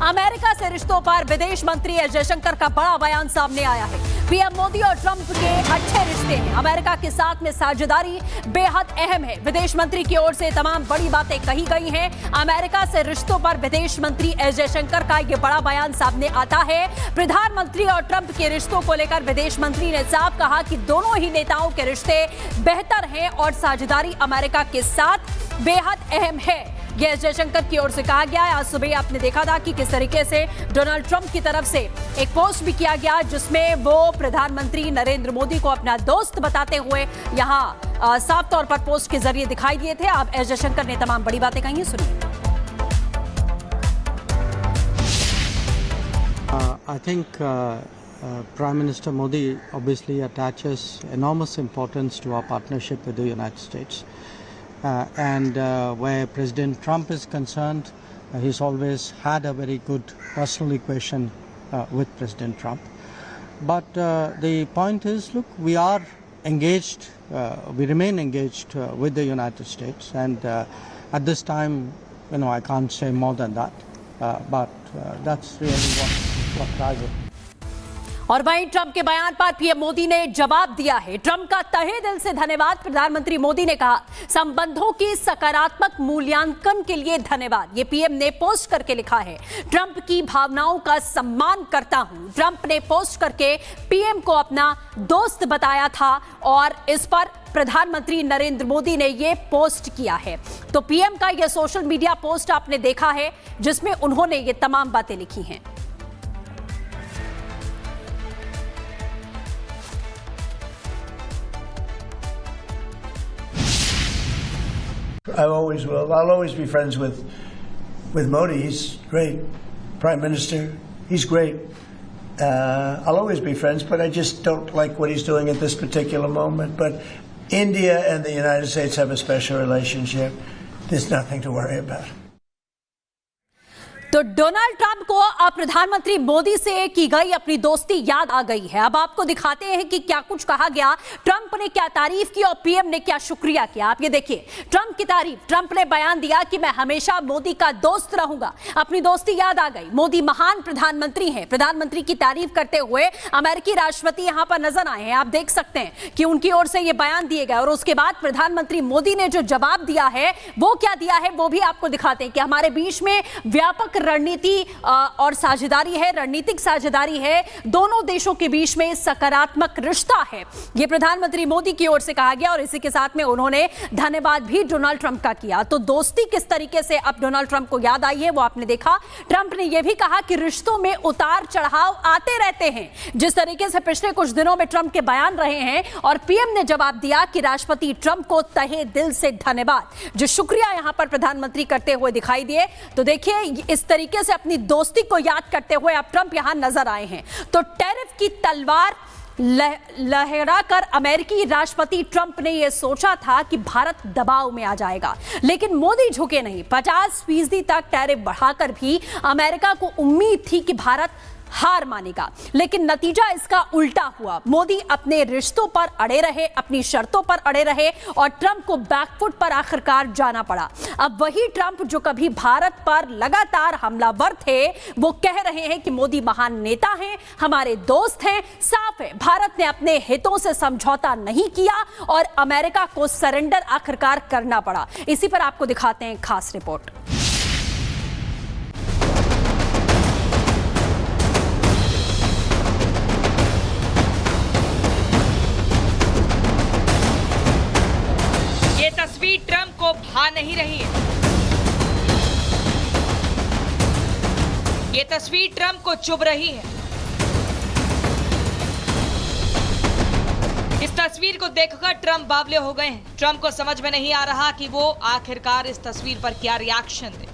America से रिश्तों पर विदेश मंत्री एस जयशंकर का बड़ा बयान सामने आया है। पीएम मोदी और ट्रंप के अच्छे रिश्ते हैं, अमेरिका के साथ में साझेदारी बेहद अहम है। विदेश मंत्री की ओर से तमाम बड़ी बातें कही गई हैं। अमेरिका से रिश्तों पर विदेश मंत्री एस जयशंकर का यह बड़ा बयान सामने आता है। प्रधानमंत्री और ट्रंप के रिश्तों को लेकर विदेश मंत्री ने साफ कहा कि दोनों ही नेताओं के रिश्ते बेहतर हैं और साझेदारी अमेरिका के साथ बेहद अहम है। यह जयशंकर की ओर से कहा गया है। आज सुबह आपने देखा था कि किस तरीके से डोनाल्ड ट्रंप की तरफ से एक पोस्ट भी किया गया जिसमें वो प्रधानमंत्री नरेंद्र मोदी को अपना दोस्त बताते हुए यहां साफ तौर पर पोस्ट के जरिए दिखाई दिए थे। अब एस जयशंकर ने तमाम बड़ी बातें कही हैं, सुनिए। I think Prime Minister Modi obviously attaches enormous importance to our partnership with the United States. And where President Trump is concerned, he's always had a very good personal equation with President Trump. But the point is, look, we are engaged, we remain engaged with the United States, and at this time, I can't say more than that. But that's really what drives it. और वहीं Trump के बयान पर PM Modi ने जवाब दिया है। Trump का तहे दिल से धन्यवाद। प्रधानमंत्री मोदी ने कहा, संबंधों की सकारात्मक मूल्यांकन के लिए धन्यवाद। ये पीएम ने पोस्ट करके लिखा है। ट्रंप की भावनाओं का सम्मान करता हूं। ट्रंप ने पोस्ट करके पीएम को अपना दोस्त बताया था और इस पर प्रधानमंत्री नरेंद्र मोदी ने ये पोस्ट किया है। तो पीएम का यह सोशल मीडिया पोस्ट आपने देखा है जिसमें उन्होंने ये तमाम बातें लिखी हैं। I always will. I'll always be friends with Modi. He's great. Prime Minister, he's great. I'll always be friends, but I just don't like what he's doing at this particular moment. But India and the United States have a special relationship. There's nothing to worry about. तो Donald Trump को अब प्रधानमंत्री मोदी से की गई अपनी दोस्ती याद आ गई है। अब आपको दिखाते हैं कि क्या कुछ कहा गया, ट्रंप ने क्या तारीफ की और पीएम ने क्या शुक्रिया किया। आप ये देखिए, ट्रंप की तारीफ। ट्रंप ने बयान दिया कि मैं हमेशा मोदी का दोस्त रहूंगा, अपनी दोस्ती याद आ गई। मोदी महान प्रधानमंत्री हैं। प्रधानमंत्री की तारीफ करते हुए अमेरिकी राष्ट्रपति यहां पर नजर आए हैं। आप देख सकते हैं कि उनकी ओर से ये बयान दिए गए और उसके बाद प्रधानमंत्री मोदी ने जो जवाब दिया है वो क्या दिया है वो भी आपको दिखाते हैं कि हमारे बीच में व्यापक रणनीति और साझेदारी है, रणनीतिक साझेदारी है, दोनों देशों के बीच में सकारात्मक रिश्ता है। यह प्रधानमंत्री मोदी की ओर से कहा गया और इसी के साथ में उन्होंने धन्यवाद भी डोनाल्ड ट्रंप का किया। तो दोस्ती किस तरीके से अब डोनाल्ड ट्रंप को याद आई है वो आपने देखा। ट्रंप ने यह भी कहा कि रिश्तों में उतार चढ़ाव आते रहते हैं, जिस तरीके से पिछले कुछ दिनों में ट्रंप के बयान रहे हैं। और पीएम ने जवाब दिया कि राष्ट्रपति ट्रंप को तहे दिल से धन्यवाद, जो शुक्रिया यहां पर प्रधानमंत्री करते हुए दिखाई दिए। तो देखिए, इस तरीके से अपनी दोस्ती को याद करते हुए अब ट्रंप यहां नजर आए हैं। तो टैरिफ की तलवार लहराकर अमेरिकी राष्ट्रपति ट्रंप ने यह सोचा था कि भारत दबाव में आ जाएगा, लेकिन मोदी झुके नहीं। 50% तक टैरिफ बढ़ाकर भी अमेरिका को उम्मीद थी कि भारत हार मानेगा, लेकिन नतीजा इसका उल्टा हुआ। मोदी अपने रिश्तों पर अड़े रहे, अपनी शर्तों पर अड़े रहे और ट्रंप को बैकफुट पर आखिरकार जाना पड़ा। अब वही ट्रंप जो कभी भारत पर लगातार हमलावर थे, वो कह रहे हैं कि मोदी महान नेता हैं, हमारे दोस्त हैं। साफ है, भारत ने अपने हितों से समझौता नहीं किया और अमेरिका को सरेंडर आखिरकार करना पड़ा। इसी पर आपको दिखाते हैं खास रिपोर्ट। तस्वीर ट्रंप को भा नहीं रही है। ये तस्वीर ट्रंप को चुभ रही है। इस तस्वीर को देखकर ट्रंप बावले हो गए हैं। ट्रंप को समझ में नहीं आ रहा कि वो आखिरकार इस तस्वीर पर क्या रिएक्शन दे।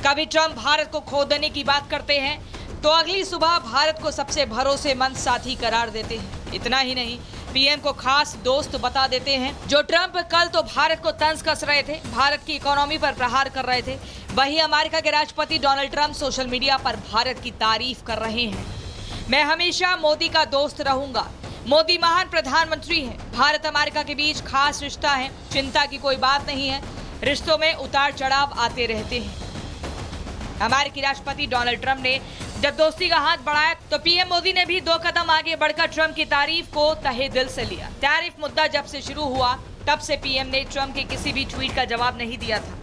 कभी ट्रंप भारत को खो देने की बात करते हैं तो अगली सुबह भारत को सबसे भरोसेमंद साथी करार देते हैं। इतना ही नहीं, पीएम को खास दोस्त बता देते हैं। जो ट्रंप कल तो भारत को तंज कस रहे थे, भारत की इकोनॉमी पर प्रहार कर रहे थे, वही अमेरिका के राष्ट्रपति डोनाल्ड ट्रंप सोशल मीडिया पर भारत की तारीफ कर रहे हैं। मैं हमेशा मोदी का दोस्त रहूंगा, मोदी महान प्रधानमंत्री हैं, भारत अमेरिका के बीच खास रिश्ता है, चिंता की कोई बात नहीं है, रिश्तों में उतार चढ़ाव आते रहते हैं। अमेरिकी राष्ट्रपति डोनाल्ड ट्रंप ने जब दोस्ती का हाथ बढ़ाया तो पीएम मोदी ने भी 2 कदम आगे बढ़कर ट्रंप की तारीफ को तहे दिल से लिया। टैरिफ मुद्दा जब से शुरू हुआ तब से पीएम ने ट्रंप के किसी भी ट्वीट का जवाब नहीं दिया था।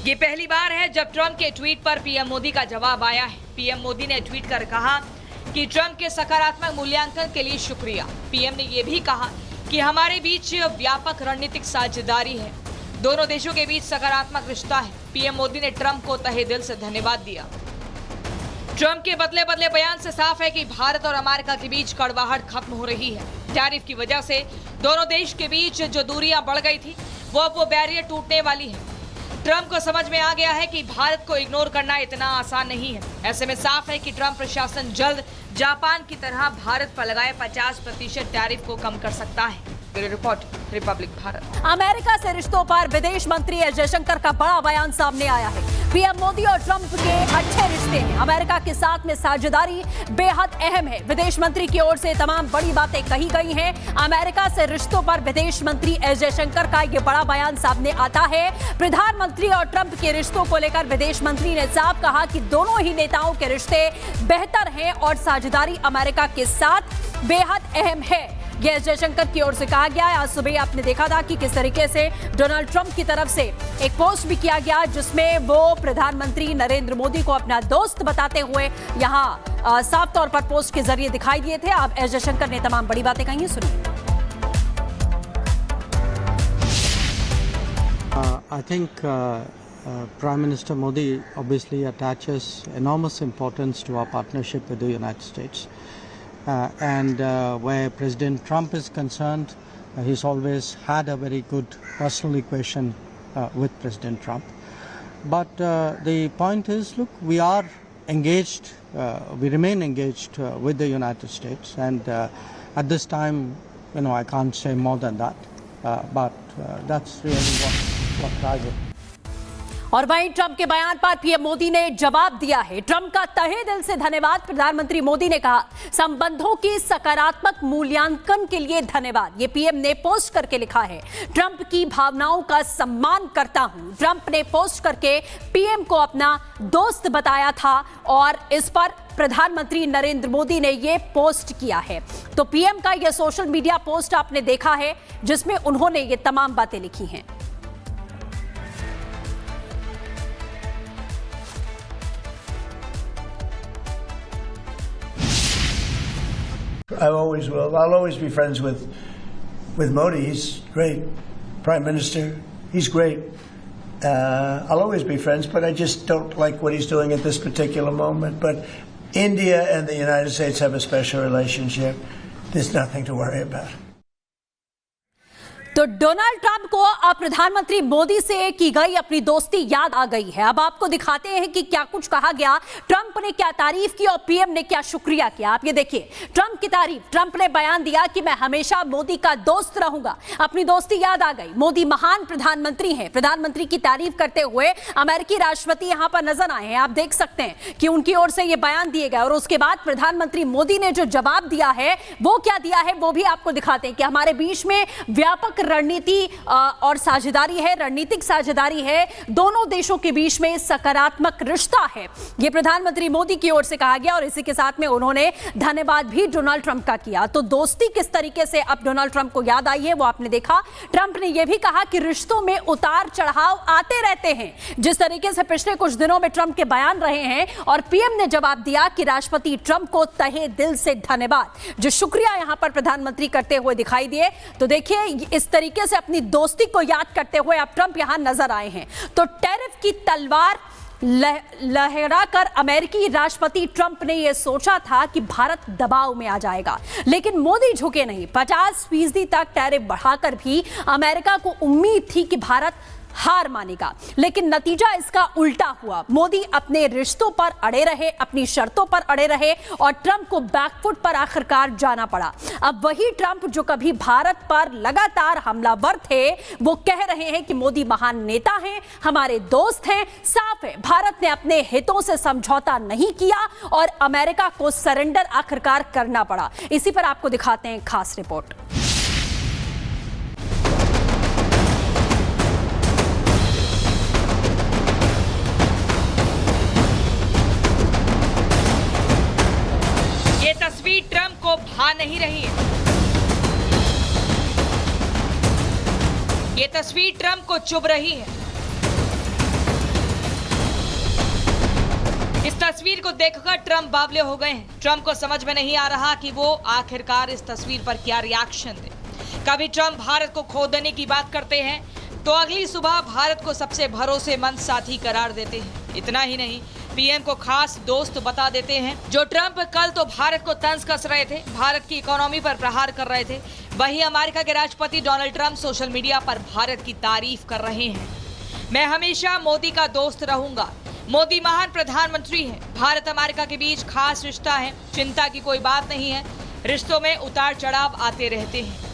ये पहली बार है जब ट्रंप के ट्वीट पर पीएम मोदी का जवाब आया है। पीएम मोदी ने ट्वीट कर कहा कि ट्रंप के सकारात्मक मूल्यांकन के लिए शुक्रिया। पीएम ने यह भी कहा कि हमारे बीच व्यापक रणनीतिक साझेदारी है, दोनों देशों के बीच सकारात्मक रिश्ता है। पीएम मोदी ने ट्रंप को तहे दिल से धन्यवाद दिया। ट्रंप के बदले बयान से साफ है कि भारत और अमेरिका के बीच कड़वाहट खत्म हो रही है। टैरिफ की वजह से दोनों देश के बीच जो दूरियां बढ़ गई थी वो बैरियर टूटने वाली है। ट्रंप को समझ में आ गया है कि भारत को इग्नोर करना इतना आसान नहीं है। ऐसे में साफ है कि ट्रंप प्रशासन जल्द जापान की तरह भारत पर लगाए 50% टैरिफ को कम कर सकता है। Report Republic Bharat. अमेरिका से रिश्तों पर विदेश मंत्री एस जयशंकर का बड़ा बयान सामने आया है। पीएम मोदी और ट्रंप के अच्छे रिश्ते हैं, अमेरिका के साथ में साझेदारी बेहद अहम है। विदेश मंत्री की ओर से तमाम बड़ी बातें कही गई हैं। अमेरिका से रिश्तों पर विदेश मंत्री एस जयशंकर का यह बड़ा बयान सामने आता है। प्रधानमंत्री और ट्रंप के रिश्तों को लेकर विदेश मंत्री ने साफ कहा कि दोनों ही नेताओं के रिश्ते बेहतर हैं और साझेदारी अमेरिका के साथ बेहद अहम है। यह जयशंकर की ओर से कहा गया है। आज सुबह आपने देखा था कि किस तरीके से डोनाल्ड ट्रंप की तरफ से एक पोस्ट भी किया गया जिसमें वो प्रधानमंत्री नरेंद्र मोदी को अपना दोस्त बताते हुए यहां साफ तौर पर पोस्ट के जरिए दिखाई दिए थे। अब एस जयशंकर ने तमाम बड़ी बातें कही हैं, सुनिए। I think Prime Minister Modi obviously attaches enormous importance to our partnership with the United States. And where President Trump is concerned, he's always had a very good personal equation with President Trump. But the point is, look, we are engaged, we remain engaged with the United States, and at this time, I can't say more than that. But that's really what I would. और वहीं Trump के बयान पर PM Modi ने जवाब दिया है। Trump का तहे दिल से धन्यवाद। प्रधानमंत्री मोदी ने कहा, संबंधों की सकारात्मक मूल्यांकन के लिए धन्यवाद। ये पीएम ने पोस्ट करके लिखा है। ट्रंप की भावनाओं का सम्मान करता हूं। ट्रंप ने पोस्ट करके पीएम को अपना दोस्त बताया था और इस पर प्रधानमंत्री नरेंद्र मोदी ने ये पोस्ट किया है। तो पीएम का यह सोशल मीडिया पोस्ट आपने देखा है जिसमें उन्होंने ये तमाम बातें लिखी हैं। I always will. I'll always be friends with Modi. He's great. Prime Minister. He's great. I'll always be friends, but I just don't like what he's doing at this particular moment. But India and the United States have a special relationship. There's nothing to worry about. तो Donald Trump को अब प्रधानमंत्री मोदी से की गई अपनी दोस्ती याद आ गई है। अब आपको दिखाते हैं कि क्या कुछ कहा गया, ट्रंप ने क्या तारीफ की और पीएम ने क्या शुक्रिया किया। आप ये देखिए, ट्रंप की तारीफ। ट्रंप ने बयान दिया कि मैं हमेशा मोदी का दोस्त रहूंगा, अपनी दोस्ती याद आ गई। मोदी महान प्रधानमंत्री हैं। प्रधानमंत्री की तारीफ करते हुए अमेरिकी राष्ट्रपति यहां पर नजर आए हैं। आप देख सकते हैं कि उनकी ओर से ये बयान दिए गए और उसके बाद प्रधानमंत्री मोदी ने जो जवाब दिया है वो क्या दिया है वो भी आपको दिखाते हैं कि हमारे बीच में व्यापक रणनीति और साझेदारी है, रणनीतिक साझेदारी है, दोनों देशों के बीच में सकारात्मक रिश्ता है। यह प्रधानमंत्री मोदी की ओर से कहा गया और इसी के साथ में उन्होंने धन्यवाद भी डोनाल्ड ट्रंप का किया। तो दोस्ती किस तरीके से अब डोनाल्ड ट्रंप को याद आई है वो आपने देखा। ट्रंप ने यह भी कहा कि रिश्तों में उतार चढ़ाव आते रहते हैं। जिस तरीके से पिछले कुछ दिनों में ट्रंप के बयान रहे हैं और पीएम ने जवाब दिया कि राष्ट्रपति ट्रंप को तहे दिल से धन्यवाद, जो शुक्रिया यहां पर प्रधानमंत्री करते हुए दिखाई दिए। तो देखिए, इस तरीके से अपनी दोस्ती को याद करते हुए अब ट्रंप यहां नजर आए हैं। तो टैरिफ की तलवार लहराकर अमेरिकी राष्ट्रपति ट्रंप ने यह सोचा था कि भारत दबाव में आ जाएगा, लेकिन मोदी झुके नहीं। 50% तक टैरिफ बढ़ाकर भी अमेरिका को उम्मीद थी कि भारत हार मानेगा, लेकिन नतीजा इसका उल्टा हुआ। मोदी अपने रिश्तों पर अड़े रहे, अपनी शर्तों पर अड़े रहे और ट्रंप को बैकफुट पर आखिरकार जाना पड़ा। अब वही ट्रंप जो कभी भारत पर लगातार हमलावर थे वो कह रहे हैं कि मोदी महान नेता हैं, हमारे दोस्त हैं। साफ है, भारत ने अपने हितों से समझौता नहीं किया और अमेरिका को सरेंडर आखिरकार करना पड़ा। इसी पर आपको दिखाते हैं खास रिपोर्ट। आ नहीं रही है। ये तस्वीर ट्रंप को चुभ रही है। इस तस्वीर को देखकर ट्रंप बावले हो गए हैं। ट्रंप को समझ में नहीं आ रहा कि वो आखिरकार इस तस्वीर पर क्या रिएक्शन दे। कभी ट्रंप भारत को खो देने की बात करते हैं तो अगली सुबह भारत को सबसे भरोसेमंद साथी करार देते हैं। इतना ही नहीं, पीएम को खास दोस्त बता देते हैं। जो ट्रंप कल तो भारत को तंज कस रहे थे, भारत की इकोनॉमी पर प्रहार कर रहे थे, वहीं अमेरिका के राष्ट्रपति डोनाल्ड ट्रंप सोशल मीडिया पर भारत की तारीफ कर रहे हैं। मैं हमेशा मोदी का दोस्त रहूंगा। मोदी महान प्रधानमंत्री हैं। भारत अमेरिका के बीच खास रिश्ता है, चिंता की कोई बात नहीं है। रिश्तों में उतार चढ़ाव आते रहते हैं।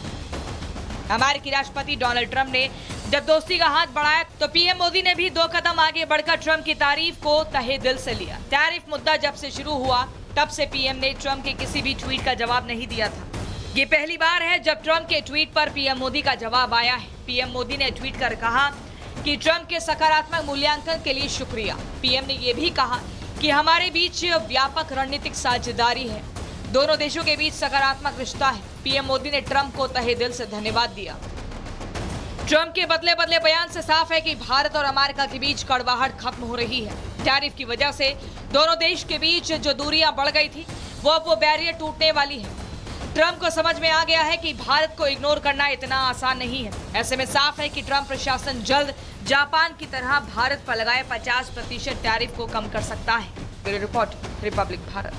अमेरिकी राष्ट्रपति डोनाल्ड ट्रंप ने जब दोस्ती का हाथ बढ़ाया तो पीएम मोदी ने भी 2 कदम आगे बढ़कर ट्रंप की तारीफ को तहे दिल से लिया। टैरिफ मुद्दा जब से शुरू हुआ तब से पीएम ने ट्रंप के किसी भी ट्वीट का जवाब नहीं दिया था। ये पहली बार है जब ट्रंप के ट्वीट पर पीएम मोदी का जवाब आया है। पीएम मोदी ने ट्वीट कर कहा कि ट्रंप के सकारात्मक मूल्यांकन के लिए शुक्रिया। पीएम ने यह भी कहा कि हमारे बीच व्यापक रणनीतिक साझेदारी है, दोनों देशों के बीच सकारात्मक रिश्ता है। पीएम मोदी ने ट्रंप को तहे दिल से धन्यवाद दिया। ट्रंप के बदले बदले बयान से साफ है कि भारत और अमेरिका के बीच कड़वाहट खत्म हो रही है। टैरिफ की वजह से दोनों देश के बीच जो दूरियां बढ़ गई थी वो बैरियर टूटने वाली है। ट्रंप को समझ में आ गया है कि भारत को इग्नोर करना इतना आसान नहीं है। ऐसे में साफ है कि ट्रंप प्रशासन जल्द जापान की तरह भारत पर लगाए 50% टैरिफ को कम कर सकता है। Bureau report, Republic Bharat.